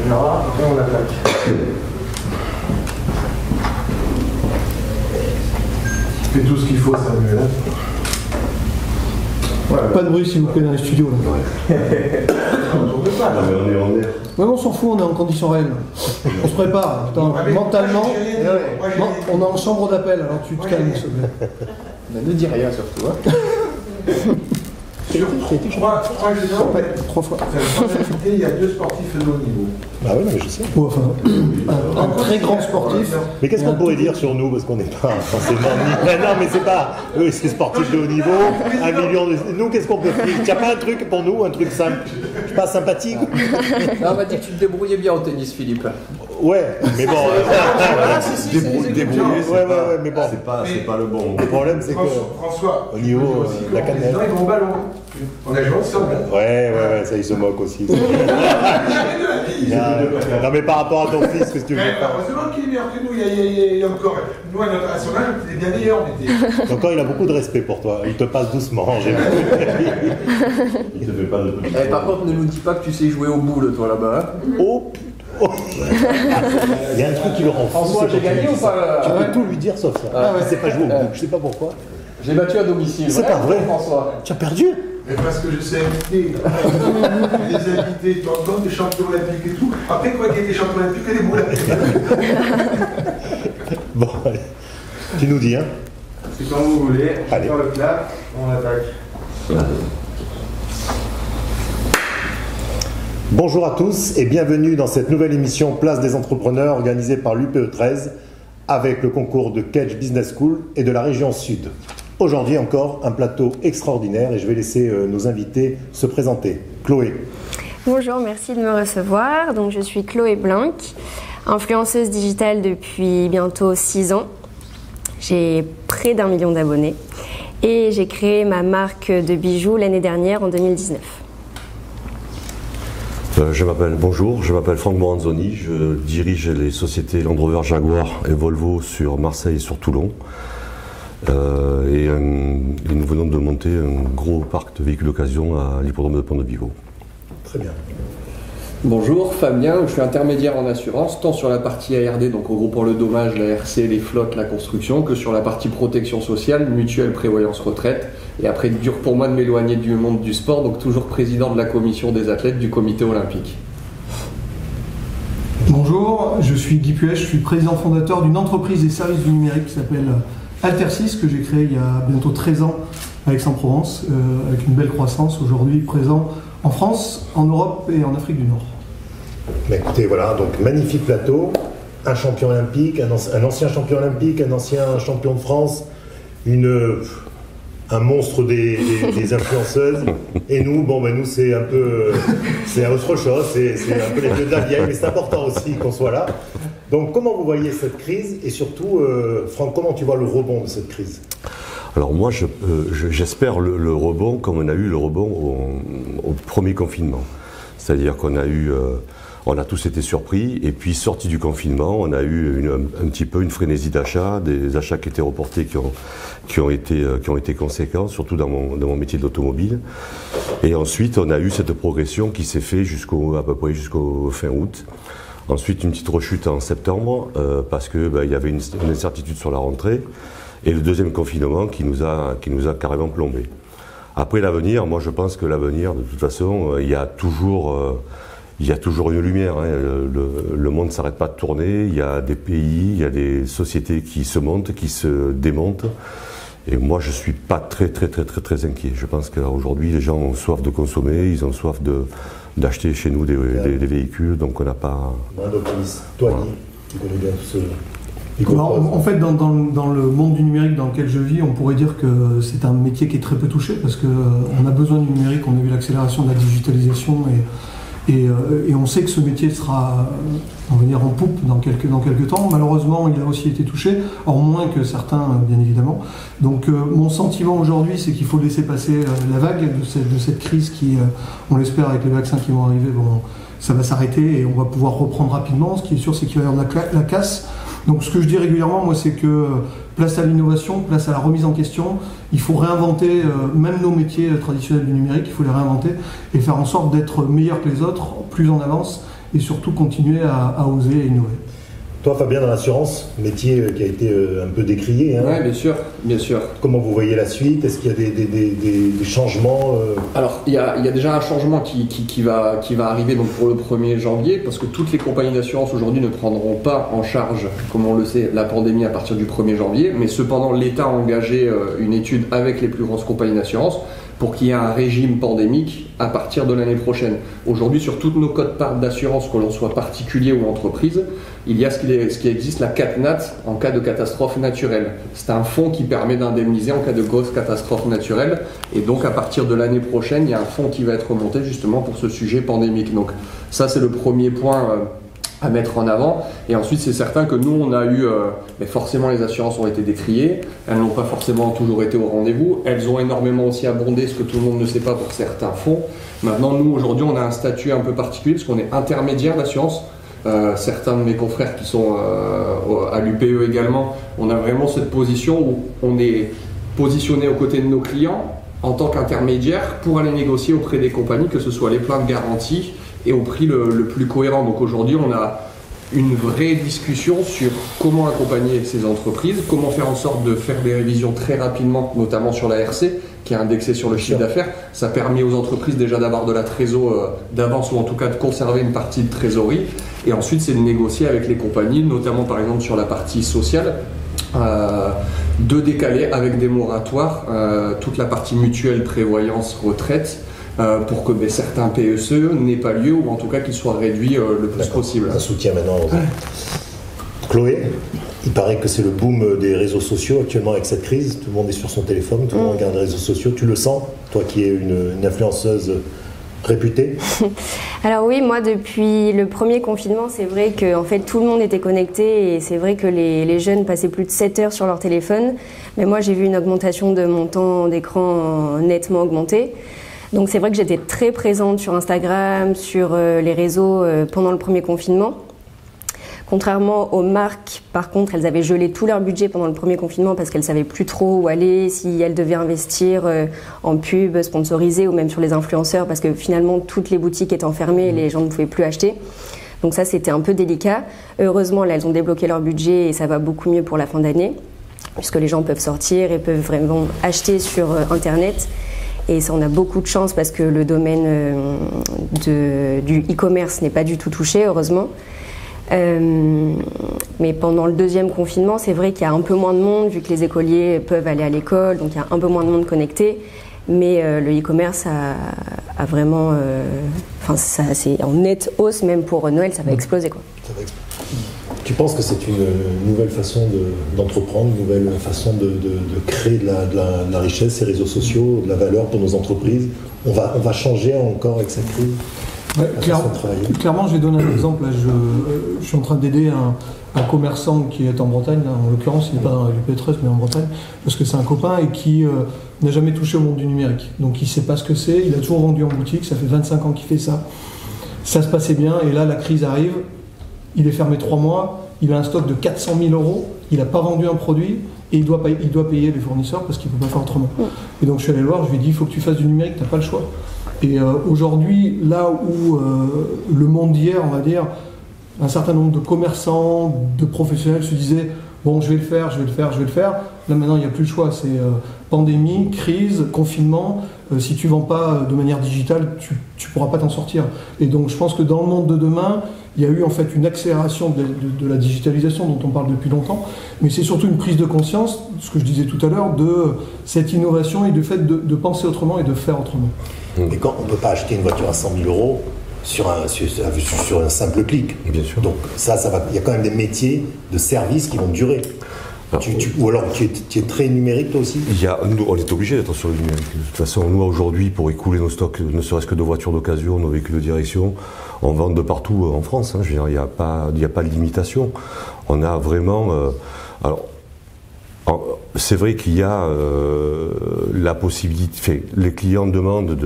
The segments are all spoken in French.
caméra et on attaque. Tu fais tout ce qu'il faut, Samuel. Voilà. Pas de bruit s'il vous plaît dans les studios là. On peut pas, là. On est en air. Ouais, on s'en fout, on est en conditions réelles. On se prépare. Attends, mentalement, on est en chambre d'appel, alors tu te calmes, s'il te plaît. Ne dis rien surtout. Hein. Trois fois. Il y a 2 sportifs de haut niveau. Ah oui, mais je sais. Ouais, enfin, un très grand sportif. Mais qu'est-ce qu'on pourrait dire sur nous? Parce qu'on n'est pas forcément ni. Non, mais c'est pas. Eux, c'est sportif de haut niveau, 1 million de. Nous, qu'est-ce qu'on peut faire? Il n'y a pas un truc pour nous, un truc simple, je sais pas, sympathique? Non, on m'a dit que tu te débrouillais bien au tennis, Philippe. Ouais, mais bon. Débrouiller, Ouais, mais bon. c'est pas le bon. Le problème, c'est que. François, Au niveau de la cannelle. ils vont au ballon. On a joué ensemble. Ouais, ça, il se moque aussi. Non, mais par rapport à ton fils, qu'est-ce que tu veux faire? Heureusement qu'il est meilleur que nous, il y a encore. Nous, à son âge, on était bien meilleurs. Donc, il a beaucoup de respect pour toi. Il te passe doucement. Il te fait pas de petit. Par contre, ne nous dis pas que tu sais jouer au boule, toi, là-bas. Oh. Il y a un truc qui le rend fou. François, j'ai gagné ou pas? Tu peux tout lui dire sauf ça. Il ne sait pas jouer au boule. Je sais pas pourquoi. J'ai battu à domicile. C'est pas vrai, François. Tu as perdu? Mais parce que je sais inviter. Les invités, tu en donnes des champions olympiques et tout. Après, quoi qu'il y ait des champions olympiques, et des boules. Bon, allez. Tu nous dis, hein? C'est quand vous voulez. Allez. Sur le clap, on attaque. Bonjour à tous et bienvenue dans cette nouvelle émission Place des entrepreneurs organisée par l'UPE 13 avec le concours de Kedge Business School et de la région Sud. Aujourd'hui encore un plateau extraordinaire et je vais laisser nos invités se présenter. Chloé. Bonjour, merci de me recevoir. Donc, je suis Chloé Blanc, influenceuse digitale depuis bientôt 6 ans. J'ai près d'1 million d'abonnés et j'ai créé ma marque de bijoux l'année dernière en 2019. Bonjour, je m'appelle Franck Moranzoni, je dirige les sociétés Land Rover, Jaguar et Volvo sur Marseille et sur Toulon. Et nous venons de monter un gros parc de véhicules d'occasion à l'hippodrome de Pont-de-Biveau. Très bien. Bonjour, Fabien, je suis intermédiaire en assurance, tant sur la partie ARD, donc regroupant le dommage, la RC, les flottes, la construction, que sur la partie protection sociale, mutuelle, prévoyance, retraite. Et après, dur pour moi de m'éloigner du monde du sport, donc toujours président de la commission des athlètes du comité olympique. Bonjour, je suis Guy Puech, je suis président fondateur d'une entreprise des services du numérique qui s'appelle Alter6, que j'ai créée il y a bientôt 13 ans à Aix-en-Provence, avec une belle croissance, aujourd'hui présent en France, en Europe et en Afrique du Nord. Mais écoutez, voilà, donc magnifique plateau, un champion olympique, un ancien champion olympique, un ancien champion de France, un monstre des influenceuses, et nous, nous c'est un peu, c'est autre chose, c'est un peu les vieux de la vieille, mais c'est important aussi qu'on soit là. Donc comment vous voyez cette crise, et surtout, Franck, comment tu vois le rebond de cette crise? Alors moi, j'espère le rebond comme on a eu le rebond au premier confinement. C'est-à-dire qu'on a eu, on a tous été surpris, et puis sorti du confinement, on a eu un petit peu une frénésie d'achat, des achats qui étaient reportés, qui ont été conséquents, surtout dans mon métier de l'automobile. Et ensuite, on a eu cette progression qui s'est faite à peu près jusqu'au fin août. Ensuite, une petite rechute en septembre, parce que il y avait une incertitude sur la rentrée. Et le deuxième confinement qui nous a carrément plombé. Après l'avenir, moi je pense que l'avenir, de toute façon, il y a toujours une lumière. Hein. Le monde ne s'arrête pas de tourner. Il y a des pays, il y a des sociétés qui se montent, qui se démontent. Et moi je suis pas très inquiet. Je pense qu'aujourd'hui les gens ont soif de consommer, ils ont soif d'acheter chez nous des véhicules, donc on n'a pas. Toi, Guy, tu connais bien tout ce. Alors, en fait, dans le monde du numérique dans lequel je vis, on pourrait dire que c'est un métier qui est très peu touché parce qu'on a besoin du numérique, on a vu l'accélération de la digitalisation et on sait que ce métier sera, on va dire, en poupe dans quelques temps. Malheureusement, il a aussi été touché, or moins que certains, bien évidemment. Donc mon sentiment aujourd'hui, c'est qu'il faut laisser passer la vague de cette crise qui, on l'espère avec les vaccins qui vont arriver, ça va s'arrêter et on va pouvoir reprendre rapidement. Ce qui est sûr, c'est qu'il va y avoir la casse. Donc ce que je dis régulièrement, moi, c'est que place à l'innovation, place à la remise en question, il faut réinventer même nos métiers traditionnels du numérique, il faut les réinventer et faire en sorte d'être meilleurs que les autres, plus en avance et surtout continuer à oser et innover. Toi, Fabien, dans l'assurance, métier qui a été un peu décrié. Oui, bien sûr, bien sûr. Comment vous voyez la suite? Est-ce qu'il y a des changements Alors, il y a déjà un changement qui va arriver donc pour le 1er janvier, parce que toutes les compagnies d'assurance aujourd'hui ne prendront pas en charge, comme on le sait, la pandémie à partir du 1er janvier. Mais cependant, l'État a engagé une étude avec les plus grosses compagnies d'assurance pour qu'il y ait un régime pandémique à partir de l'année prochaine. Aujourd'hui, sur toutes nos codes-parts d'assurance, que l'on soit particulier ou entreprise, il y a ce qui existe, la CatNat, en cas de catastrophe naturelle. C'est un fonds qui permet d'indemniser en cas de grosse catastrophe naturelle. Et donc, à partir de l'année prochaine, il y a un fonds qui va être monté justement pour ce sujet pandémique. Donc, ça, c'est le premier point à mettre en avant. Et ensuite, c'est certain que nous, on a eu, mais forcément, les assurances ont été décriées. Elles n'ont pas forcément toujours été au rendez-vous. Elles ont énormément aussi abondé, ce que tout le monde ne sait pas pour certains fonds. Maintenant, nous, aujourd'hui, on a un statut un peu particulier parce qu'on est intermédiaire d'assurance. Certains de mes confrères qui sont à l'UPE également, on a vraiment cette position où on est positionné aux côtés de nos clients en tant qu'intermédiaire pour aller négocier auprès des compagnies, que ce soit les plans de garantie et au prix le plus cohérent. Donc aujourd'hui, on a une vraie discussion sur comment accompagner ces entreprises, comment faire en sorte de faire des révisions très rapidement, notamment sur la RC, qui est indexée sur le chiffre d'affaires. Ça permet aux entreprises déjà d'avoir de la trésorerie d'avance, ou en tout cas de conserver une partie de trésorerie. Et ensuite, c'est de négocier avec les compagnies, notamment par exemple sur la partie sociale, de décaler avec des moratoires toute la partie mutuelle, prévoyance, retraite, pour que certains PSE n'aient pas lieu, ou en tout cas qu'ils soient réduits le plus possible. Un soutien maintenant. Chloé, il paraît que c'est le boom des réseaux sociaux actuellement avec cette crise. Tout le monde est sur son téléphone, tout le monde regarde les réseaux sociaux. Tu le sens, toi qui es une influenceuse réputée? Alors oui, moi depuis le premier confinement, c'est vrai que en fait, tout le monde était connecté et c'est vrai que les jeunes passaient plus de 7 heures sur leur téléphone. Mais moi j'ai vu une augmentation de mon temps d'écran nettement augmenté. Donc c'est vrai que j'étais très présente sur Instagram, sur les réseaux pendant le premier confinement. Contrairement aux marques, par contre, elles avaient gelé tout leur budget pendant le premier confinement parce qu'elles ne savaient plus trop où aller, si elles devaient investir en pub, sponsorisée ou même sur les influenceurs parce que finalement toutes les boutiques étaient fermées et les gens ne pouvaient plus acheter. Donc ça, c'était un peu délicat. Heureusement, là, elles ont débloqué leur budget et ça va beaucoup mieux pour la fin d'année puisque les gens peuvent sortir et peuvent vraiment acheter sur Internet. Et ça, on a beaucoup de chance parce que le domaine du e-commerce n'est pas du tout touché, heureusement. Mais pendant le deuxième confinement, c'est vrai qu'il y a un peu moins de monde vu que les écoliers peuvent aller à l'école, donc il y a un peu moins de monde connecté. Mais le e-commerce a vraiment, ça c'est en nette hausse, même pour Noël, ça va exploser quoi. Ça va exploser. Tu penses que c'est une nouvelle façon d'entreprendre, une nouvelle façon de créer de la richesse, ces réseaux sociaux, de la valeur pour nos entreprises? On va changer encore avec cette crise? Ouais, clairement, je vais donner un exemple. Là, je suis en train d'aider un commerçant qui est en Bretagne. Là, en l'occurrence, il n'est pas dans l'UP13, mais en Bretagne, parce que c'est un copain et qui n'a jamais touché au monde du numérique. Donc, il ne sait pas ce que c'est. Il a toujours vendu en boutique. Ça fait 25 ans qu'il fait ça. Ça se passait bien. Et là, la crise arrive. Il est fermé 3 mois. Il a un stock de 400 000 €. Il n'a pas vendu un produit. Et il doit payer les fournisseurs parce qu'il ne peut pas faire autrement. Et donc, je suis allé le voir. Je lui ai dit, il faut que tu fasses du numérique. Tu n'as pas le choix. Et aujourd'hui, là où le monde d'hier, on va dire, un certain nombre de commerçants, de professionnels se disaient « bon, je vais le faire », là maintenant il n'y a plus le choix, c'est pandémie, crise, confinement, si tu ne vends pas de manière digitale, tu ne pourras pas t'en sortir. Et donc je pense que dans le monde de demain, il y a eu en fait une accélération de la digitalisation dont on parle depuis longtemps, mais c'est surtout une prise de conscience, ce que je disais tout à l'heure, de cette innovation et du fait de penser autrement et de faire autrement. Et quand on ne peut pas acheter une voiture à 100 000 € sur un simple clic. Bien sûr. Donc ça va. Il y a quand même des métiers de service qui vont durer. Ou alors tu es très numérique toi aussi? Nous, on est obligé d'être sur le numérique. De toute façon, nous aujourd'hui, pour écouler nos stocks, ne serait-ce que de voitures d'occasion, nos véhicules de direction, on vend de partout en France. Hein. Je veux dire, il n'y a pas de limitation. On a vraiment... c'est vrai qu'il y a la possibilité, les clients demandent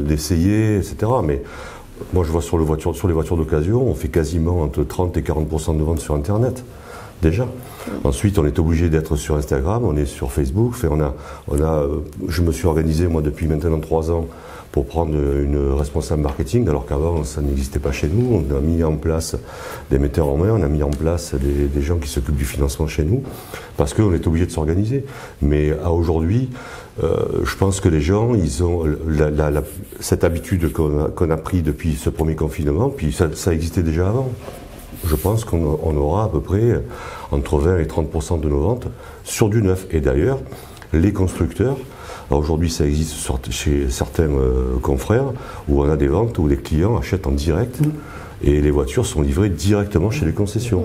d'essayer, etc. Mais moi je vois sur les voitures d'occasion, on fait quasiment entre 30 et 40% de ventes sur Internet, déjà. Ensuite, on est obligé d'être sur Instagram, on est sur Facebook. Je me suis organisé, moi, depuis maintenant 3 ans, pour prendre une responsable marketing, alors qu'avant ça n'existait pas chez nous. On a mis en place des metteurs en main, on a mis en place des gens qui s'occupent du financement chez nous, parce qu'on est obligé de s'organiser. Mais à aujourd'hui, je pense que les gens, ils ont cette habitude qu'on a pris depuis ce premier confinement, puis ça existait déjà avant. Je pense qu'on aura à peu près entre 20 et 30% de nos ventes sur du neuf. Et d'ailleurs, les constructeurs, aujourd'hui ça existe chez certains confrères, où on a des ventes où les clients achètent en direct et les voitures sont livrées directement chez les concessions.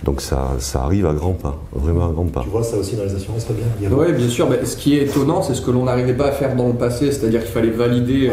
Donc ça arrive à grands pas, vraiment à grands pas. Tu vois ça aussi dans les assurances, très bien. Oui, bien sûr. Ce qui est étonnant, c'est ce que l'on n'arrivait pas à faire dans le passé, c'est-à-dire qu'il fallait valider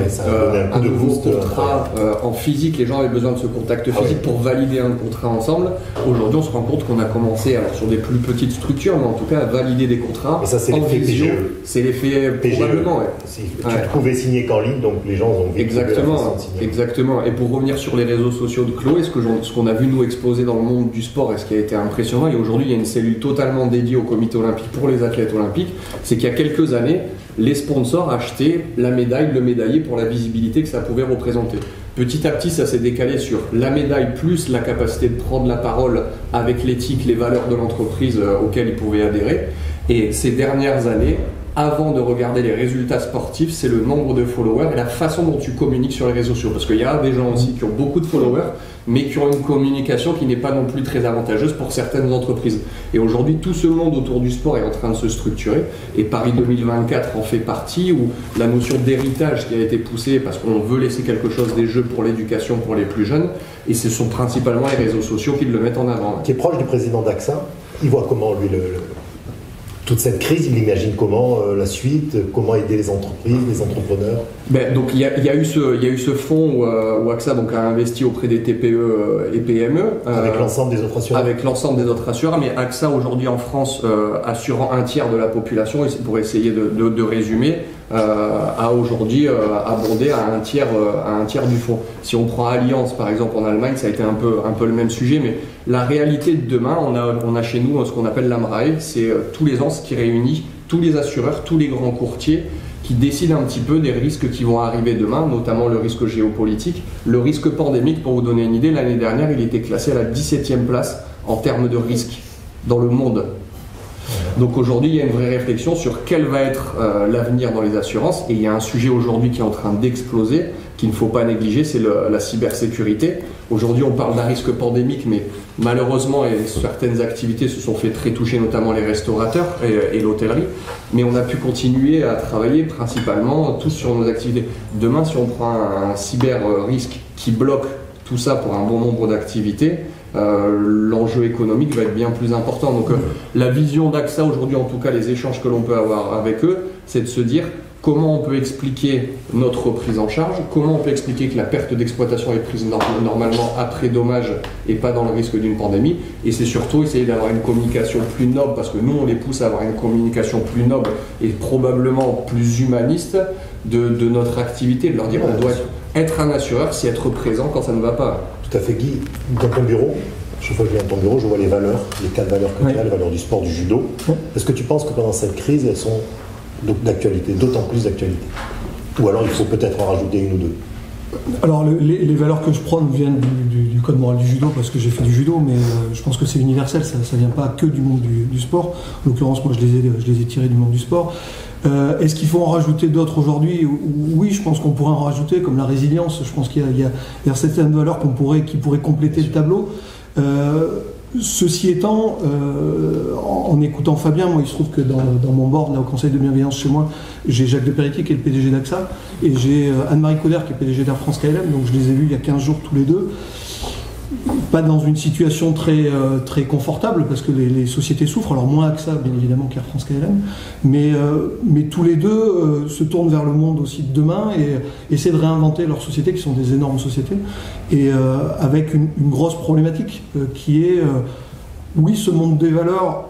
un nouveau contrat en physique. Les gens avaient besoin de ce contact physique pour valider un contrat ensemble. Aujourd'hui, on se rend compte qu'on a commencé, alors sur des plus petites structures, mais en tout cas à valider des contrats. Et ça, c'est l'effet PGE. C'est l'effet probablement. Tu pouvais signer qu'en ligne, donc les gens ont vu. Exactement. Et pour revenir sur les réseaux sociaux de Chloé, ce qu'on a vu nous exposer dans le monde du sport et ce qui a été impressionnant, et aujourd'hui il y a une cellule totalement dédiée au comité olympique pour les athlètes olympiques, c'est qu'il y a quelques années, les sponsors achetaient la médaille, le médaillé pour la visibilité que ça pouvait représenter. Petit à petit, ça s'est décalé sur la médaille plus la capacité de prendre la parole avec l'éthique, les valeurs de l'entreprise auxquelles ils pouvaient adhérer. Et ces dernières années, avant de regarder les résultats sportifs, c'est le nombre de followers et la façon dont tu communiques sur les réseaux sociaux. Parce qu'il y a des gens aussi qui ont beaucoup de followers, mais qui ont une communication qui n'est pas non plus très avantageuse pour certaines entreprises. Et aujourd'hui, tout ce monde autour du sport est en train de se structurer, et Paris 2024 en fait partie, où la notion d'héritage qui a été poussée parce qu'on veut laisser quelque chose des jeux pour l'éducation pour les plus jeunes, et ce sont principalement les réseaux sociaux qui le mettent en avant. Qui est proche du président d'AXA, il voit comment lui toute cette crise, il imagine comment la suite, comment aider les entreprises, les entrepreneurs. Donc il y a eu ce fonds où AXA donc a investi auprès des TPE et PME avec l'ensemble des autres assureurs. Avec l'ensemble des autres assureurs, mais AXA aujourd'hui en France assurant un tiers de la population, et c'est pour essayer de résumer, a aujourd'hui abondé à un tiers du fonds. Si on prend Allianz par exemple en Allemagne, ça a été un peu le même sujet, mais la réalité de demain, on a chez nous ce qu'on appelle l'AMRAE, c'est tous les ans ce qui réunit tous les assureurs, tous les grands courtiers qui décident un petit peu des risques qui vont arriver demain, notamment le risque géopolitique, le risque pandémique. Pour vous donner une idée, l'année dernière, il était classé à la 17e place en termes de risque dans le monde. Donc aujourd'hui, il y a une vraie réflexion sur quel va être l'avenir dans les assurances, et il y a un sujet aujourd'hui qui est en train d'exploser, qu'il ne faut pas négliger, c'est la cybersécurité. Aujourd'hui, on parle d'un risque pandémique, mais malheureusement, certaines activités se sont fait très toucher, notamment les restaurateurs et l'hôtellerie, mais on a pu continuer à travailler principalement tous sur nos activités. Demain, si on prend un cyber-risque qui bloque tout ça pour un bon nombre d'activités, l'enjeu économique va être bien plus important. Donc la vision d'AXA aujourd'hui, en tout cas les échanges que l'on peut avoir avec eux, c'est de se dire comment on peut expliquer notre prise en charge, comment on peut expliquer que la perte d'exploitation est prise normalement après dommage et pas dans le risque d'une pandémie, et c'est surtout essayer d'avoir une communication plus noble, parce que nous on les pousse à avoir une communication plus noble et probablement plus humaniste de notre activité, de leur dire on doit être un assureur, c'est être présent quand ça ne va pas. Tout à fait, Guy. Dans ton bureau, chaque fois que je viens dans ton bureau, je vois les valeurs, les 4 valeurs que tu as, les valeurs du sport, du judo. Est-ce que tu penses que pendant cette crise, elles sont d'actualité, d'autant plus d'actualité? Ou alors il faut peut-être en rajouter une ou deux? Alors les valeurs que je prône viennent du code moral du judo, parce que j'ai fait du judo, mais je pense que c'est universel, ça ne vient pas que du monde du sport. En l'occurrence, moi je les ai tirés du monde du sport. Est-ce qu'il faut en rajouter d'autres aujourd'hui? Oui, je pense qu'on pourrait en rajouter, comme la résilience. Je pense qu'il y a certaines valeurs qui pourraient compléter le tableau. Ceci étant, en écoutant Fabien, moi il se trouve que dans mon board, là, au conseil de bienveillance chez moi, j'ai Jacques Deperretier qui est le PDG d'AXA, et j'ai Anne-Marie Coder qui est PDG d'Air France KLM, donc je les ai vus il y a 15 jours tous les deux. Pas dans une situation très confortable, parce que les sociétés souffrent, alors moins AXA bien évidemment qu'Air France KLM, mais tous les deux se tournent vers le monde aussi de demain et essaient de réinventer leurs sociétés, qui sont des énormes sociétés, et avec une grosse problématique qui est, oui, ce monde des valeurs.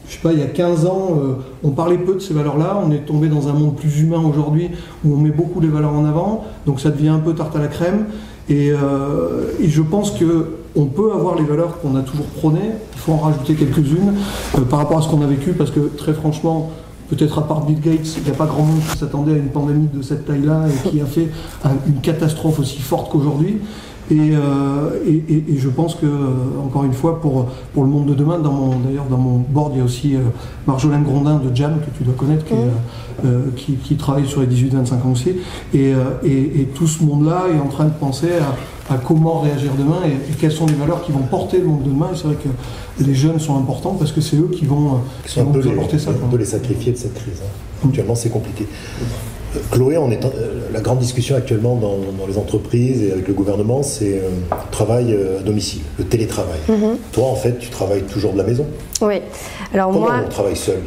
Je sais pas, il y a 15 ans, on parlait peu de ces valeurs-là, on est tombé dans un monde plus humain aujourd'hui, où on met beaucoup les valeurs en avant, donc ça devient un peu tarte à la crème. Et je pense qu'on peut avoir les valeurs qu'on a toujours prônées, il faut en rajouter quelques-unes par rapport à ce qu'on a vécu, parce que très franchement, peut-être à part Bill Gates, il n'y a pas grand monde qui s'attendait à une pandémie de cette taille-là et qui a fait une catastrophe aussi forte qu'aujourd'hui. Et je pense que, encore une fois, pour le monde de demain, d'ailleurs dans mon board, il y a aussi Marjolaine Grondin de Jam, que tu dois connaître, qui travaille sur les 18-25 ans aussi. Et tout ce monde-là est en train de penser à comment réagir demain et quelles sont les valeurs qui vont porter le monde de demain. Et c'est vrai que les jeunes sont importants parce que c'est eux qui vont nous apporter ça. On peut les sacrifier de cette crise. Actuellement, c'est compliqué. Chloé, la grande discussion actuellement dans les entreprises et avec le gouvernement, c'est le travail à domicile, le télétravail. Toi, en fait, tu travailles toujours de la maison. Oui. Alors Comment on travaille seul?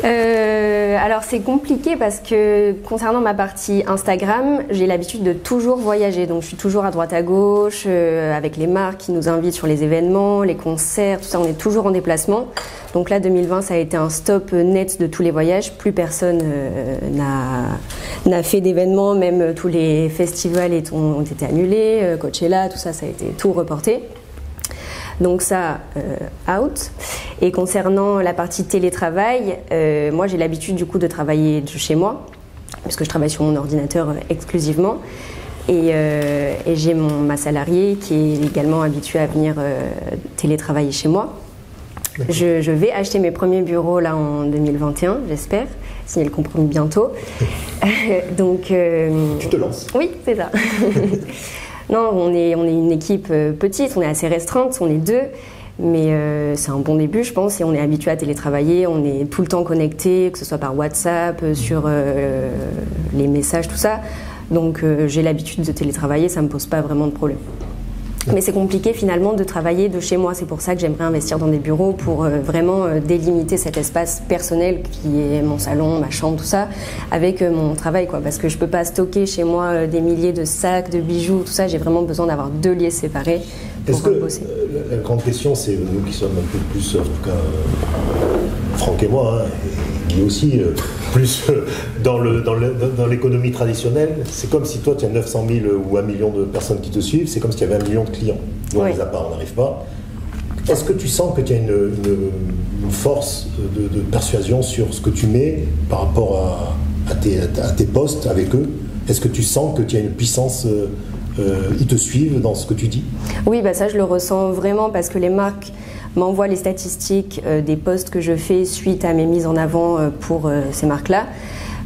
Alors c'est compliqué parce que concernant ma partie Instagram, j'ai l'habitude de toujours voyager, donc je suis toujours à droite à gauche avec les marques qui nous invitent sur les événements, les concerts, tout ça, on est toujours en déplacement. Donc là 2020 ça a été un stop net de tous les voyages, plus personne n'a fait d'événements, même tous les festivals ont été annulés, Coachella, tout ça, ça a été tout reporté. Donc ça, out. Et concernant la partie télétravail, moi j'ai l'habitude du coup de travailler de chez moi, parce que je travaille sur mon ordinateur exclusivement. Et j'ai ma salariée qui est également habituée à venir télétravailler chez moi. Je vais acheter mes premiers bureaux là en 2021, j'espère, signer le compromis bientôt. Donc, tu te lances? Oui, c'est ça. Non, on est une équipe petite, on est assez restreinte, on est 2, mais c'est un bon début, je pense, et on est habitué à télétravailler, on est tout le temps connecté, que ce soit par WhatsApp, sur les messages, tout ça. Donc j'ai l'habitude de télétravailler, ça ne me pose pas vraiment de problème. Mais c'est compliqué finalement de travailler de chez moi, c'est pour ça que j'aimerais investir dans des bureaux pour vraiment délimiter cet espace personnel qui est mon salon, ma chambre, tout ça, avec mon travail, quoi. Parce que je ne peux pas stocker chez moi des milliers de sacs, de bijoux, tout ça, j'ai vraiment besoin d'avoir 2 lieux séparés pour bosser. La grande question, c'est nous qui sommes un peu plus, en tout cas Franck et moi, hein, et Guy aussi, plus dans l'économie traditionnelle, c'est comme si toi tu as 900 000 ou 1 million de personnes qui te suivent, c'est comme si tu avais 1 million de clients. Nous on les a pas, on n'arrive pas. Est-ce que tu sens que tu as une force de persuasion sur ce que tu mets par rapport à tes posts avec eux? Est-ce que tu sens que tu as une puissance, ils te suivent dans ce que tu dis? Oui, bah ça je le ressens vraiment parce que les marques m'envoient les statistiques des posts que je fais suite à mes mises en avant pour ces marques-là.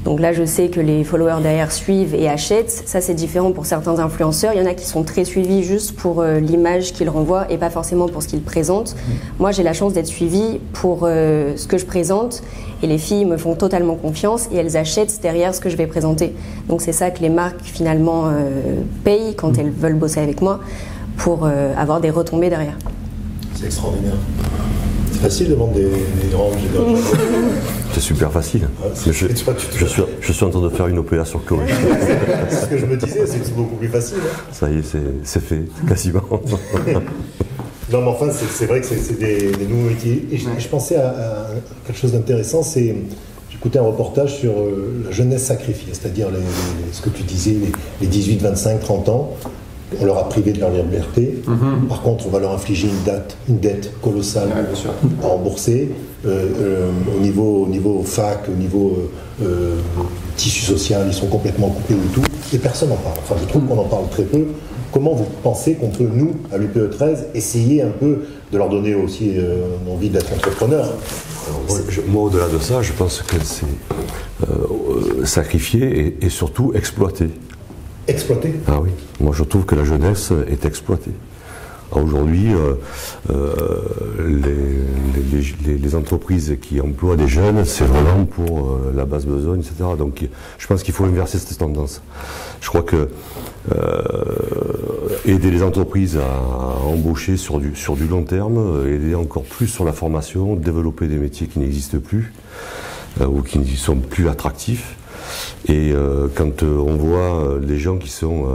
Donc là, je sais que les followers derrière suivent et achètent. Ça, c'est différent pour certains influenceurs. Il y en a qui sont très suivis juste pour l'image qu'ils renvoient et pas forcément pour ce qu'ils présentent. Moi, j'ai la chance d'être suivie pour ce que je présente et les filles me font totalement confiance et elles achètent derrière ce que je vais présenter. Donc c'est ça que les marques finalement payent quand elles veulent bosser avec moi pour avoir des retombées derrière. C'est extraordinaire. C'est facile de vendre des grands. C'est super facile. Je suis en train de faire une OPA sur Chloé. C'est ce que je me disais, c'est que c'est beaucoup plus facile. Hein. Ça y est, c'est fait, quasiment. Non, mais enfin, c'est vrai que c'est des nouveaux métiers. Et je pensais à quelque chose d'intéressant, j'écoutais un reportage sur la jeunesse sacrifiée, c'est-à-dire ce que tu disais, les 18, 25, 30 ans. On leur a privé de leur liberté. Par contre, on va leur infliger une dette colossale à rembourser. Au niveau fac, au niveau tissu social, ils sont complètement coupés de tout. Et personne n'en parle. Enfin, je trouve qu'on en parle très peu. Comment vous pensez qu'on peut, nous, à l'UPE 13, essayer un peu de leur donner aussi envie d'être entrepreneurs? Moi, au-delà de ça, je pense que c'est sacrifier et surtout exploiter. Exploiter? Ah oui, moi je trouve que la jeunesse est exploitée. Aujourd'hui, les entreprises qui emploient des jeunes, c'est vraiment pour la basse besogne, etc. Donc je pense qu'il faut inverser cette tendance. Je crois que aider les entreprises à embaucher sur du long terme, aider encore plus sur la formation, développer des métiers qui n'existent plus ou qui ne sont plus attractifs. Et quand on voit les gens qui sont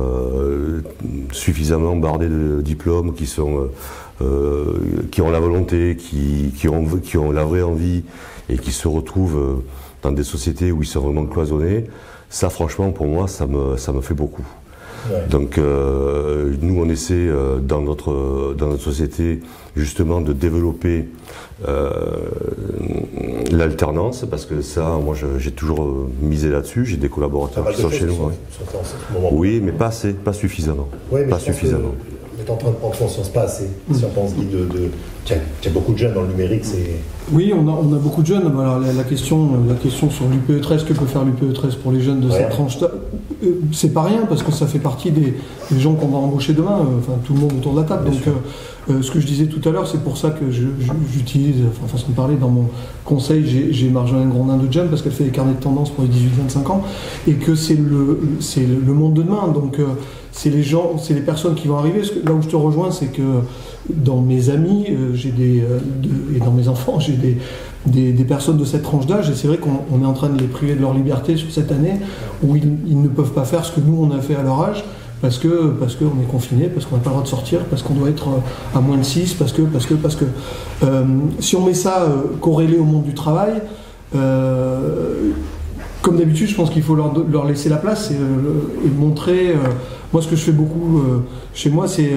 suffisamment bardés de diplômes, qui ont la volonté, qui ont la vraie envie et qui se retrouvent dans des sociétés où ils sont vraiment cloisonnés, ça franchement pour moi ça me fait beaucoup. Ouais. Donc nous on essaie dans notre société justement de développer l'alternance, parce que ça, moi j'ai toujours misé là-dessus. J'ai des collaborateurs qui sont chez nous. Oui, mais pas assez, pas suffisamment. Oui, mais pas suffisamment. On est en train de prendre conscience, pas assez. Si on pense qu'il y a beaucoup de jeunes dans le numérique, c'est... Oui, on a beaucoup de jeunes. Alors, la question sur l'UPE13, que peut faire l'UPE13 pour les jeunes de cette tranche, c'est pas rien, parce que ça fait partie des gens qu'on va embaucher demain, enfin tout le monde autour de la table. Donc ce que je disais tout à l'heure, c'est pour ça que j'utilise, façon de parler, dans mon conseil, j'ai Marjolaine Grondin de Jump, parce qu'elle fait des carnets de tendance pour les 18-25 ans, et que c'est le monde de demain. Donc c'est les gens, c'est les personnes qui vont arriver. Là où je te rejoins, c'est que dans mes amis, et dans mes enfants, j'ai des personnes de cette tranche d'âge, et c'est vrai qu'on est en train de les priver de leur liberté sur cette année, où ils ne peuvent pas faire ce que nous on a fait à leur âge, parce qu'on est confiné, parce qu'on n'a pas le droit de sortir, parce qu'on doit être à moins de 6, parce que. Si on met ça corrélé au monde du travail, comme d'habitude, je pense qu'il faut leur laisser la place et montrer. Moi, ce que je fais beaucoup chez moi, c'est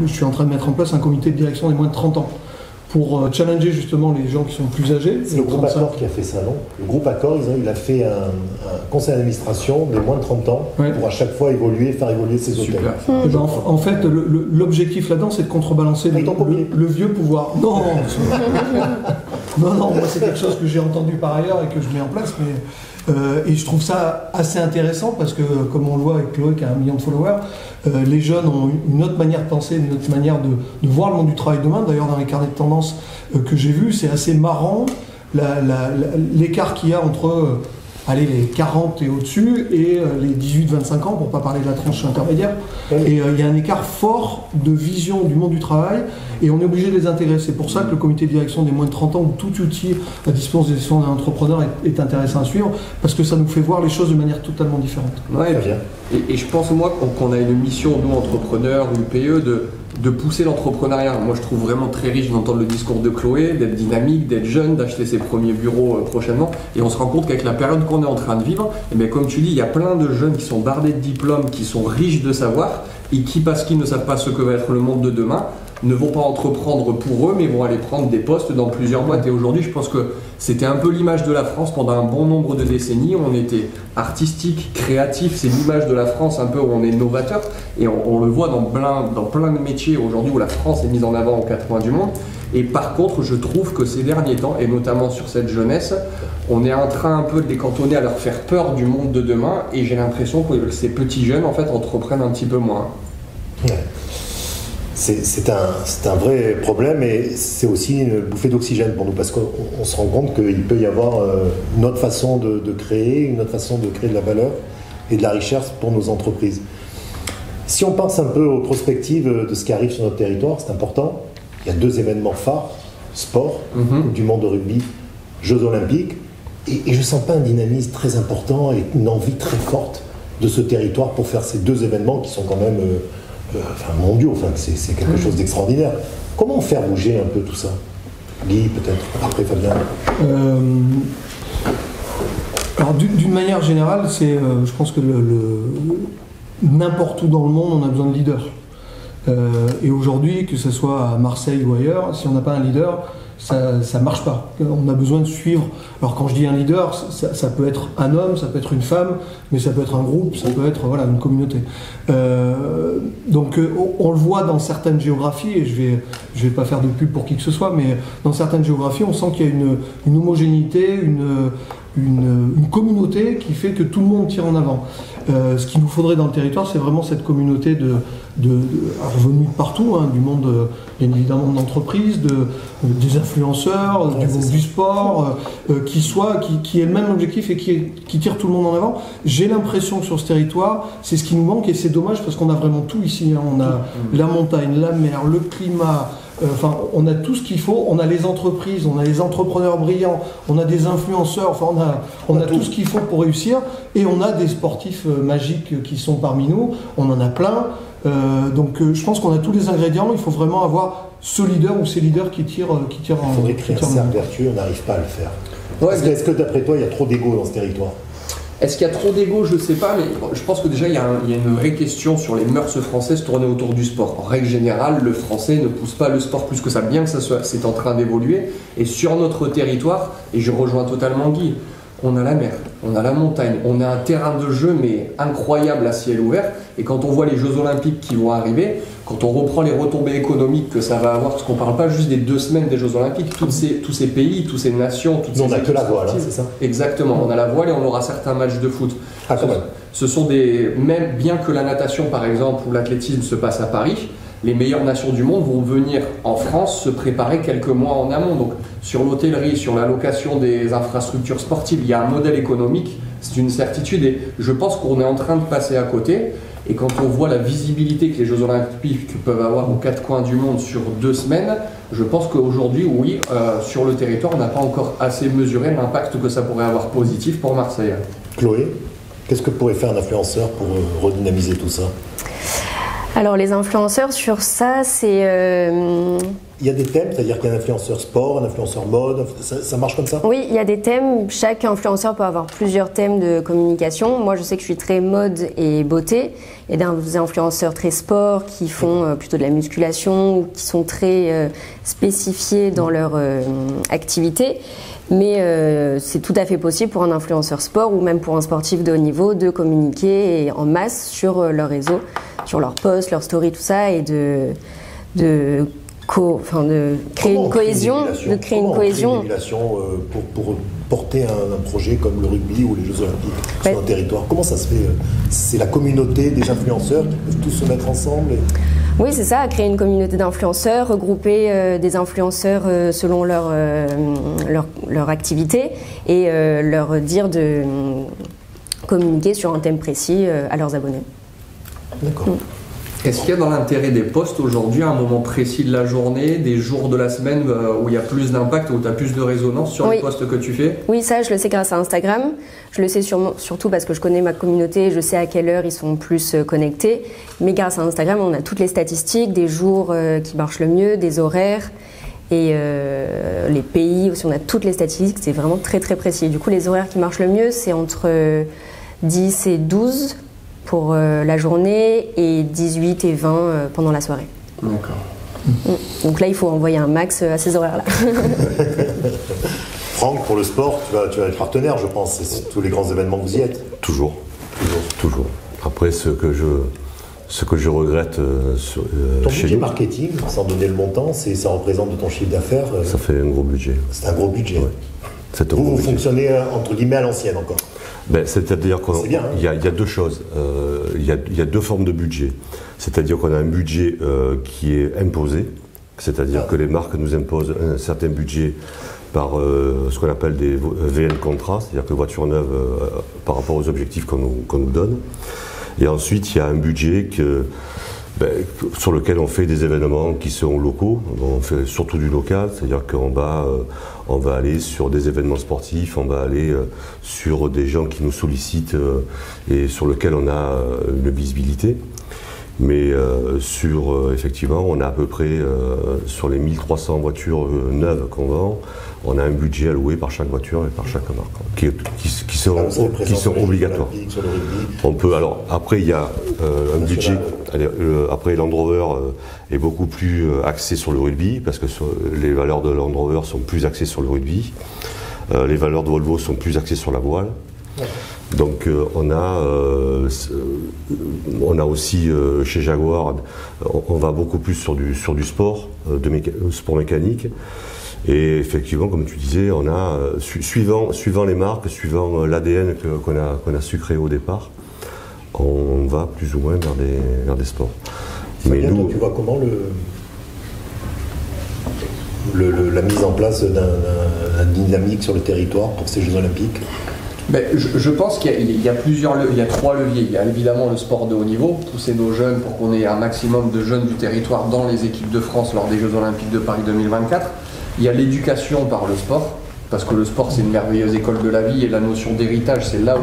je suis en train de mettre en place un comité de direction des moins de 30 ans pour challenger justement les gens qui sont plus âgés. C'est le groupe Accor qui a fait ça, non? Le groupe Accor, il a fait un conseil d'administration des moins de 30 ans pour à chaque fois faire évoluer ses hôtels. En fait, l'objectif là-dedans, c'est de contrebalancer le vieux pouvoir. Non, moi c'est quelque chose que j'ai entendu par ailleurs et que je mets en place, mais et je trouve ça assez intéressant parce que, comme on le voit avec Chloé qui a 1 million de followers, les jeunes ont une autre manière de penser, une autre manière de voir le monde du travail demain. D'ailleurs, dans les carnets de tendance que j'ai vus, c'est assez marrant l'écart qu'il y a entre les 40 et au-dessus et les 18-25 ans, pour ne pas parler de la tranche intermédiaire. Et il y a un écart fort de vision du monde du travail et on est obligé de les intégrer. C'est pour ça que le comité de direction des moins de 30 ans, ou tout outil à disposition d'un entrepreneur est intéressant à suivre, parce que ça nous fait voir les choses de manière totalement différente. Ouais, et je pense, moi, qu'on a une mission, nous, entrepreneurs, UPE, de pousser l'entrepreneuriat. Moi, je trouve vraiment très riche d'entendre le discours de Chloé, d'être dynamique, d'être jeune, d'acheter ses premiers bureaux prochainement. Et on se rend compte qu'avec la période qu'on est en train de vivre, comme tu dis, il y a plein de jeunes qui sont bardés de diplômes, qui sont riches de savoir, et qui, parce qu'ils ne savent pas ce que va être le monde de demain, ne vont pas entreprendre pour eux, mais vont aller prendre des postes dans plusieurs boîtes. Et aujourd'hui, je pense que c'était un peu l'image de la France pendant un bon nombre de décennies. On était artistique, créatif, c'est l'image de la France un peu où on est novateur. Et on le voit dans plein de métiers aujourd'hui où la France est mise en avant aux 4 coins du monde. Et par contre, je trouve que ces derniers temps, et notamment sur cette jeunesse, on est en train un peu de les cantonner à leur faire peur du monde de demain. Et j'ai l'impression que ces petits jeunes, en fait, entreprennent un petit peu moins. Ouais. C'est un vrai problème et c'est aussi une bouffée d'oxygène pour nous parce qu'on se rend compte qu'il peut y avoir une autre façon de créer, une autre façon de créer de la valeur et de la richesse pour nos entreprises. Si on pense un peu aux prospectives de ce qui arrive sur notre territoire, c'est important. Il y a 2 événements phares, sport, Coupe du monde de rugby, Jeux olympiques, et je ne sens pas un dynamisme très important et une envie très forte de ce territoire pour faire ces 2 événements qui sont quand même mondiaux, c'est quelque chose d'extraordinaire. Comment faire bouger un peu tout ça? Guy, peut-être, après Fabien. Alors d'une manière générale, je pense que n'importe où dans le monde, on a besoin de leaders. Et aujourd'hui, que ce soit à Marseille ou ailleurs, si on n'a pas un leader, ça ne marche pas. On a besoin de suivre. Alors quand je dis un leader, ça peut être un homme, ça peut être une femme, mais ça peut être un groupe, ça peut être une communauté. Donc on le voit dans certaines géographies, et je vais pas faire de pub pour qui que ce soit, mais dans certaines géographies, on sent qu'il y a une homogénéité, une communauté qui fait que tout le monde tire en avant. Ce qu'il nous faudrait dans le territoire, c'est vraiment cette communauté revenus de partout, du monde, bien évidemment, de l'entreprise, des influenceurs, du monde du sport, qui ait le même objectif et qui tire tout le monde en avant. J'ai l'impression que sur ce territoire, c'est ce qui nous manque et c'est dommage parce qu'on a vraiment tout ici. On a la montagne, la mer, le climat. On a tout ce qu'il faut, on a les entreprises, on a les entrepreneurs brillants, on a des influenceurs, on a tout ce qu'il faut pour réussir et on a des sportifs magiques qui sont parmi nous, on en a plein. Donc je pense qu'on a tous les ingrédients, il faut vraiment avoir ce leader ou ces leaders qui tirent en... Il faudrait créer un cercle vertueux, on n'arrive pas à le faire. Ouais, est-ce que d'après toi, il y a trop d'ego dans ce territoire? Est-ce qu'il y a trop d'ego? Je ne sais pas, mais je pense que déjà il y a une vraie question sur les mœurs françaises tournées autour du sport. En règle générale, le français ne pousse pas le sport plus que ça, bien que c'est en train d'évoluer. Et sur notre territoire, et je rejoins totalement Guy, on a la mer, on a la montagne, on a un terrain de jeu mais incroyable à ciel ouvert. Et quand on voit les Jeux Olympiques qui vont arriver, quand on reprend les retombées économiques que ça va avoir, parce qu'on ne parle pas juste des 2 semaines des Jeux Olympiques, tous ces pays, toutes ces nations, toutes ces on n'a que la voile, hein, c'est ça? Exactement, on a la voile et on aura certains matchs de foot. Ah, quand même. Ce sont même bien que la natation par exemple ou l'athlétisme se passe à Paris, les meilleures nations du monde vont venir en France se préparer quelques mois en amont. Donc sur l'hôtellerie, sur la location des infrastructures sportives, il y a un modèle économique, c'est une certitude et je pense qu'on est en train de passer à côté. Et quand on voit la visibilité que les Jeux Olympiques peuvent avoir aux 4 coins du monde sur 2 semaines, je pense qu'aujourd'hui, oui, sur le territoire, on n'a pas encore assez mesuré l'impact que ça pourrait avoir positif pour Marseille. Chloé, qu'est-ce que pourrait faire un influenceur pour redynamiser tout ça? Alors les influenceurs sur ça, c'est... Il y a des thèmes, c'est-à-dire qu'il y a un influenceur sport, un influenceur mode, ça marche comme ça? Oui, il y a des thèmes. Chaque influenceur peut avoir plusieurs thèmes de communication. Moi, je sais que je suis très mode et beauté. Il y a des influenceurs très sport qui font plutôt de la musculation ou qui sont très spécifiés dans leur activité. Mais c'est tout à fait possible pour un influenceur sport ou même pour un sportif de haut niveau de communiquer en masse sur leur réseau, sur leurs posts, leurs stories, tout ça, et de créer une cohésion, pour porter un projet comme le rugby ou les Jeux Olympiques sur un territoire. Comment ça se fait? C'est la communauté des influenceurs qui peuvent tous se mettre ensemble Oui, c'est ça, créer une communauté d'influenceurs, regrouper des influenceurs selon leur activité et leur dire de communiquer sur un thème précis à leurs abonnés. D'accord. Est-ce qu'il y a dans l'intérêt des posts aujourd'hui un moment précis de la journée, des jours de la semaine où il y a plus d'impact, où tu as plus de résonance sur les posts que tu fais? Oui, ça je le sais grâce à Instagram. Je le sais surtout parce que je connais ma communauté, je sais à quelle heure ils sont plus connectés. Mais grâce à Instagram, on a toutes les statistiques, des jours qui marchent le mieux, des horaires et les pays aussi. On a toutes les statistiques, c'est vraiment très très précis. Du coup, les horaires qui marchent le mieux, c'est entre 10 et 12 pour la journée et 18 et 20 pendant la soirée. D'accord. Donc là, il faut envoyer un max à ces horaires-là. Franck, pour le sport, tu vas être partenaire, je pense. C'est tous les grands événements, vous y êtes? Toujours. Après, ce que je regrette ton chez budget nous, marketing, sans donner le montant, ça représente de ton chiffre d'affaires. ça fait un gros budget. C'est un gros budget. Ouais. Vous fonctionnez entre guillemets à l'ancienne encore. C'est-à-dire qu'il y a 2 choses. Il y a 2 formes de budget. C'est-à-dire qu'on a un budget qui est imposé, c'est-à-dire que les marques nous imposent un certain budget par ce qu'on appelle des VN contrats, c'est-à-dire que voiture neuve par rapport aux objectifs qu'on nous donne. Et ensuite, il y a un budget sur lequel on fait des événements qui sont locaux. On fait surtout du local, c'est-à-dire qu'on va aller sur des événements sportifs, on va aller sur des gens qui nous sollicitent et sur lesquels on a une visibilité. Mais effectivement, on a à peu près sur les 1300 voitures neuves qu'on vend, on a un budget alloué par chaque voiture et par chaque marque qui sont obligatoires. On peut après il y a un budget. Après Land Rover est beaucoup plus axé sur le rugby parce que les valeurs de Land Rover sont plus axées sur le rugby. Les valeurs de Volvo sont plus axées sur la voile. Donc on a aussi chez Jaguar, on va beaucoup plus sur du sport, sport mécanique. Et effectivement, comme tu disais, on a suivant les marques, suivant l'ADN qu'on a su créer au départ, on va plus ou moins vers des sports. Mais nous, tu vois comment la mise en place d'un dynamique sur le territoire pour ces Jeux Olympiques? Je pense qu'il y a 3 leviers. Il y a évidemment le sport de haut niveau, pousser nos jeunes pour qu'on ait un maximum de jeunes du territoire dans les équipes de France lors des Jeux Olympiques de Paris 2024. Il y a l'éducation par le sport, parce que le sport c'est une merveilleuse école de la vie et la notion d'héritage, c'est là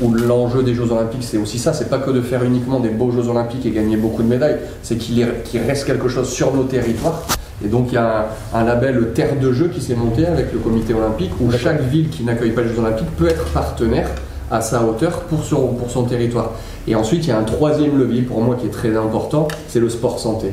où l'enjeu des Jeux Olympiques c'est aussi ça, c'est pas que de faire uniquement des beaux Jeux Olympiques et gagner beaucoup de médailles, c'est qu'il reste quelque chose sur nos territoires. Et donc il y a un label Terre de Jeux qui s'est monté avec le comité olympique où chaque ville qui n'accueille pas les Jeux Olympiques peut être partenaire à sa hauteur pour son territoire. Et ensuite, il y a un troisième levier pour moi qui est très important, c'est le sport santé.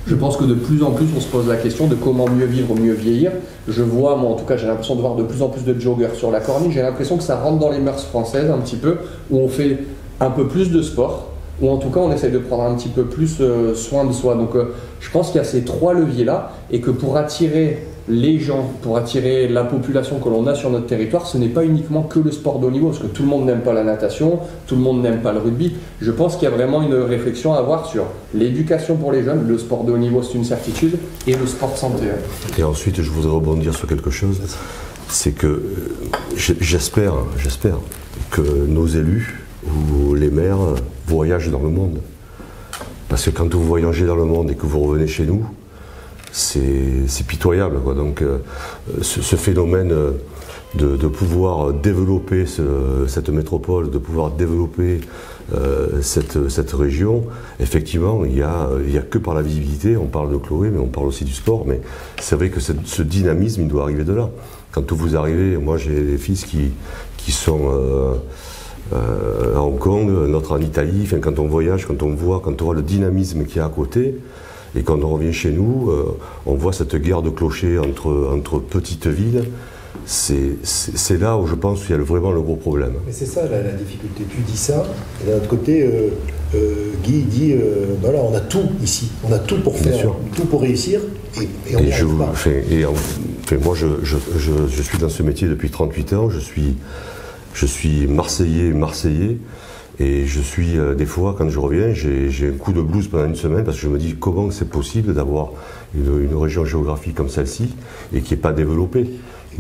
Je pense que de plus en plus, on se pose la question de comment mieux vivre, mieux vieillir. Je vois, moi en tout cas, j'ai l'impression de voir de plus en plus de joggers sur la corniche. J'ai l'impression que ça rentre dans les mœurs françaises un petit peu, où on fait un peu plus de sport, ou en tout cas, on essaye de prendre un petit peu plus soin de soi. Donc, je pense qu'il y a ces trois leviers-là, et que pour attirer les gens, pour attirer la population que l'on a sur notre territoire, ce n'est pas uniquement que le sport de haut niveau, parce que tout le monde n'aime pas la natation, tout le monde n'aime pas le rugby. Je pense qu'il y a vraiment une réflexion à avoir sur l'éducation pour les jeunes, le sport de haut niveau c'est une certitude, et le sport santé. Et ensuite, je voudrais rebondir sur quelque chose, c'est que j'espère que nos élus ou les maires voyagent dans le monde. Parce que quand vous voyagez dans le monde et que vous revenez chez nous, c'est pitoyable, quoi. Donc ce phénomène de pouvoir développer cette métropole, de pouvoir développer cette région, effectivement, il y a que par la visibilité. On parle de Chloé, mais on parle aussi du sport. Mais c'est vrai que ce dynamisme, il doit arriver de là. Quand vous arrivez, moi j'ai des fils qui sont à Hong Kong, l'autre en Italie. Enfin, quand on voyage, quand on voit le dynamisme qu'il y a à côté. Et quand on revient chez nous, on voit cette guerre de clochers entre petites villes. C'est là où je pense qu'il y a vraiment le gros problème. Mais c'est ça la difficulté. Tu dis ça, et d'un autre côté, Guy dit voilà, on a tout ici, on a tout pour faire, tout pour réussir, et on n'y arrive pas. Moi, je suis dans ce métier depuis 38 ans, je suis marseillais. Et je suis, des fois, quand je reviens, j'ai un coup de blues pendant une semaine parce que je me dis comment c'est possible d'avoir une région géographique comme celle-ci et qui n'est pas développéée.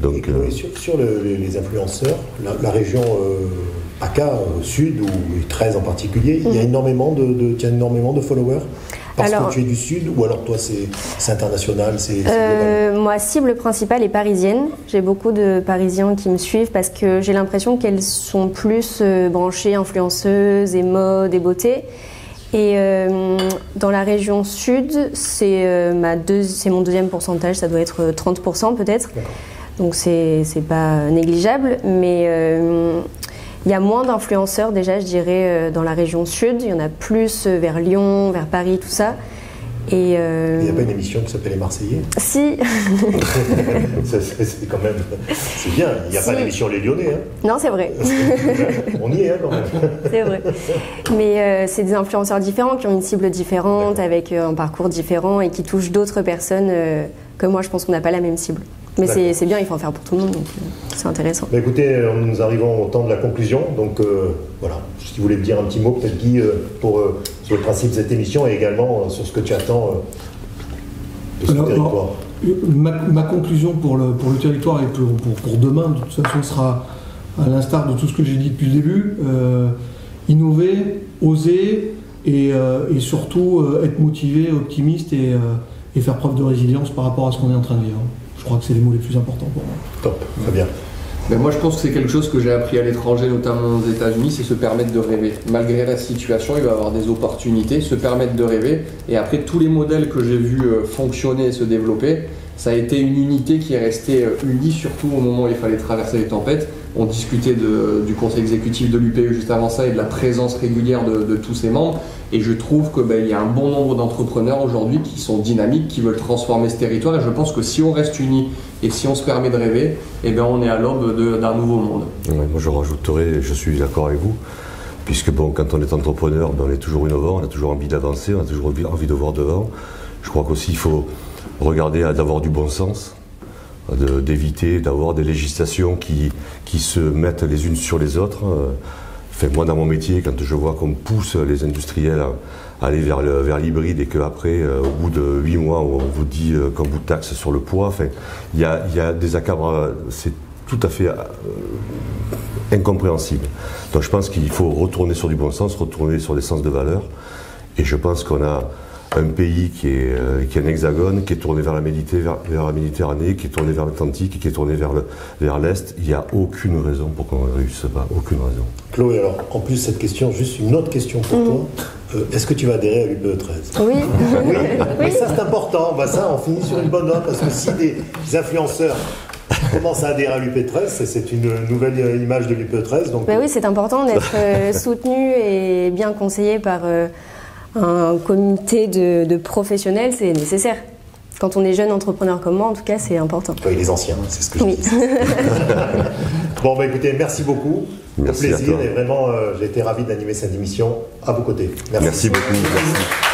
Donc, sur les influenceurs, la région PACA, Sud, ou 13 en particulier, il y a énormément de followers. Parce que tu es du Sud, ou alors toi c'est international, c'est global? Moi, cible principale est parisienne. J'ai beaucoup de Parisiens qui me suivent parce que j'ai l'impression qu'elles sont plus branchées influenceuses et mode et beauté. Et dans la région Sud, c'est mon deuxième pourcentage, ça doit être 30% peut-être. Donc c'est pas négligeable, mais il y a moins d'influenceurs déjà, je dirais, dans la région Sud. Il y en a plus vers Lyon, vers Paris, tout ça. Et il n'y a pas une émission qui s'appelle Les Marseillais? Si. C'est quand même... C'est bien, il n'y a pas d'émission Les Lyonnais. Hein. Non, c'est vrai. On y est, hein, quand même. C'est vrai. Mais c'est des influenceurs différents, qui ont une cible différente, avec un parcours différent et qui touchent d'autres personnes que moi. Je pense qu'on n'a pas la même cible. Mais c'est bien, il faut en faire pour tout le monde, donc c'est intéressant. Bah écoutez, nous arrivons au temps de la conclusion, donc voilà, si vous voulez me dire un petit mot, peut-être Guy, sur le principe de cette émission et également sur ce que tu attends de ce territoire. Ma conclusion pour le territoire et pour demain, de toute façon, sera à l'instar de tout ce que j'ai dit depuis le début, innover, oser et surtout être motivé, optimiste et faire preuve de résilience par rapport à ce qu'on est en train de vivre. Je crois que c'est les mots les plus importants pour moi. Top, très bien. Mais moi je pense que c'est quelque chose que j'ai appris à l'étranger, notamment aux États-Unis, c'est se permettre de rêver. Malgré la situation, il va y avoir des opportunités, se permettre de rêver. Et après, tous les modèles que j'ai vus fonctionner et se développer, ça a été une unité qui est restée unie, surtout au moment où il fallait traverser les tempêtes. On discutait du conseil exécutif de l'UPE juste avant ça et de la présence régulière de tous ses membres. Et je trouve qu'il y a un bon nombre d'entrepreneurs aujourd'hui qui sont dynamiques, qui veulent transformer ce territoire. Et je pense que si on reste unis et si on se permet de rêver, on est à l'aube d'un nouveau monde. Ouais, moi je rajouterais, je suis d'accord avec vous, puisque quand on est entrepreneur, on est toujours innovant, on a toujours envie d'avancer, on a toujours envie de voir devant. Je crois qu'aussi il faut regarder d'avoir du bon sens, d'éviter d'avoir des législations qui se mettent les unes sur les autres. Moi, dans mon métier, quand je vois qu'on pousse les industriels à aller vers l'hybride et qu'après, au bout de 8 mois, on vous dit qu'on vous taxe sur le poids, il y a des accabres, c'est tout à fait incompréhensible. Donc je pense qu'il faut retourner sur du bon sens, retourner sur des sens de valeur. Et je pense qu'on a un pays qui est un hexagone, qui est tourné vers la Méditerranée, qui est tourné vers l'Atlantique, qui est tourné vers l'Est. Il n'y a aucune raison pour qu'on ne réussisse pas, aucune raison. Chloé, alors, en plus de cette question, juste une autre question pour toi. Est-ce que tu vas adhérer à l'UPE 13 ? Oui. Oui. Mais ça, c'est important. Ça, on finit sur une bonne note, parce que si des influenceurs commence à adhérer à l'UP13, c'est une nouvelle image de l'UP13. Donc... Oui, c'est important d'être soutenu et bien conseillé par un comité de professionnels, c'est nécessaire. Quand on est jeune entrepreneur comme moi, en tout cas, c'est important. Oui, les anciens, c'est ce que je dis. Bon, bah écoutez, merci beaucoup. Merci au plaisir, à toi. et vraiment, j'ai été ravi d'animer cette émission à vos côtés. Merci beaucoup. Merci.